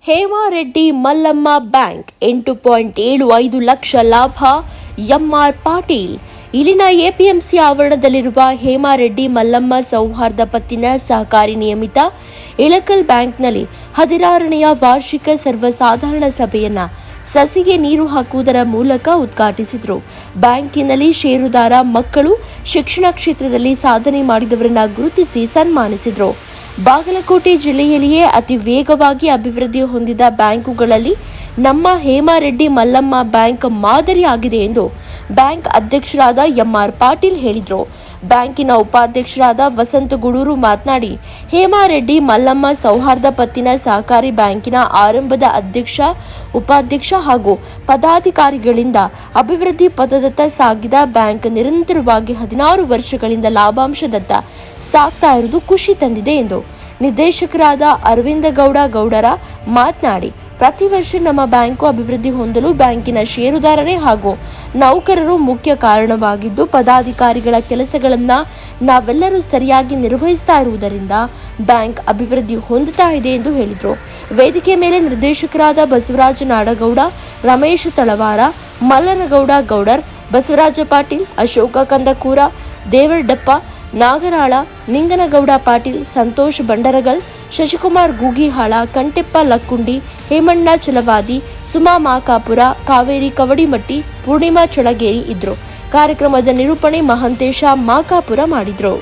Hema Reddy Mallamma bank 8.75 lakh ಲಾಭ. M R Patil. ಇಲ್ಲಿನ APMC ಆವರಣದಲ್ಲಿರುವ ಹೇಮಾರೆಡ್ಡಿ ಮಲ್ಲಮ್ಮ ಸೌಹಾರ್ದ ಪತ್ತಿನ ಸಹಕಾರಿ ನಿಯಮಿತ ಇಳಕಲ್ ಬ್ಯಾಂಕ್ನಲ್ಲಿ 16ನೆಯ ವಾರ್ಷಿಕ ಸರ್ವಸಾಧಾರಣ ಸಭೆಯನ್ನ ಸಸಿಗೆ ನೀರು ಹಾಕುವುದರ ಮೂಲಕ ಉದ್ಘಾಟಿಸಿದರು. ಬ್ಯಾಂಕಿನಲ್ಲಿ ಷೇರುದಾರ ಮಕ್ಕಳು ಶಿಕ್ಷಣ ಕ್ಷೇತ್ರದಲ್ಲಿ ಸಾಧನೆ ಮಾಡಿದವರನ್ನ ಗುರುತಿಸಿ ಸನ್ಮಾನಿಸಿದರು. ಬಾಗಲಕೋಟೆ ಜಿಲ್ಲೆಯಲ್ಲಿಯೇ ಅತಿ ವೇಗವಾಗಿ ಅಭಿವೃದ್ಧಿ ಹೊಂದಿದ ಬ್ಯಾಂಕುಗಳಲ್ಲಿ ನಮ್ಮ ಹೇಮಾರೆಡ್ಡಿ ಮಲ್ಲಮ್ಮ ಬ್ಯಾಂಕ್ ಮಾದರಿಯಾಗಿದೆ ಎಂದು ಬ್ಯಾಂಕ್ ಅಧ್ಯಕ್ಷರಾದ ಎಂಆರ್ ಪಾಟೀಲ್ ಹೇಳಿದರು. ಬ್ಯಾಂಕಿನ ಉಪಾಧ್ಯಕ್ಷರಾದ ವಸಂತ ಗುಡೂರು ಮಾತನಾಡಿ, ಹೇಮಾರೆಡ್ಡಿ ಮಲ್ಲಮ್ಮ ಸೌಹಾರ್ದ ಪತ್ತಿನ ಸಹಕಾರಿ ಬ್ಯಾಂಕಿನ ಆರಂಭದ ಅಧ್ಯಕ್ಷ, ಉಪಾಧ್ಯಕ್ಷ ಹಾಗೂ ಪದಾಧಿಕಾರಿಗಳಿಂದ ಅಭಿವೃದ್ಧಿ ಪಥದತ್ತ ಸಾಗಿದ ಬ್ಯಾಂಕ್ ನಿರಂತರವಾಗಿ 16 ವರ್ಷಗಳಿಂದ ಲಾಭಾಂಶದತ್ತ ಸಾಗ್ತಾ ಇರುವುದು ಖುಷಿ ತಂದಿದೆ ಎಂದು ನಿರ್ದೇಶಕರಾದ ಅರವಿಂದ ಗೌಡರ ಮಾತನಾಡಿ, ಪ್ರತಿ ವರ್ಷ ನಮ್ಮ ಬ್ಯಾಂಕು ಅಭಿವೃದ್ಧಿ ಹೊಂದಲು ಬ್ಯಾಂಕಿನ ಷೇರುದಾರರೇ ಹಾಗೂ ನೌಕರರು ಮುಖ್ಯ ಕಾರಣವಾಗಿದ್ದು, ಪದಾಧಿಕಾರಿಗಳ ಕೆಲಸಗಳನ್ನು ನಾವೆಲ್ಲರೂ ಸರಿಯಾಗಿ ನಿರ್ವಹಿಸ್ತಾ ಇರುವುದರಿಂದ ಬ್ಯಾಂಕ್ ಅಭಿವೃದ್ಧಿ ಹೊಂದುತ್ತಾ ಇದೆ ಎಂದು ಹೇಳಿದರು. ವೇದಿಕೆ ಮೇಲೆ ನಿರ್ದೇಶಕರಾದ ಬಸವರಾಜ ನಾಡಗೌಡ, ರಮೇಶ್ ತಳವಾರ, ಮಲ್ಲನಗೌಡ ಗೌಡರ್, ಬಸವರಾಜ ಪಾಟೀಲ್, ಅಶೋಕ ಕಂದಕೂರ, ದೇವರಡಪ್ಪ ನಾಗರಾಳ, ನಿಂಗನಗೌಡ ಪಾಟೀಲ್, ಸಂತೋಷ್ ಬಂಡರಗಲ್, ಶಶಿಕುಮಾರ್ ಗೂಗಿಹಾಳ, ಕಂಟೆಪ್ಪ ಲಕ್ಕುಂಡಿ, ಹೇಮಣ್ಣ ಚಲವಾದಿ, ಸುಮಾ ಮಾಕಾಪುರ, ಕಾವೇರಿ ಕವಡಿಮಟ್ಟಿ, ಪೂರ್ಣಿಮಾ ಚಳಗೇರಿ ಇದ್ರು. ಕಾರ್ಯಕ್ರಮದ ನಿರೂಪಣೆ ಮಹಂತೇಶ ಮಾಕಾಪುರ ಮಾಡಿದ್ರು.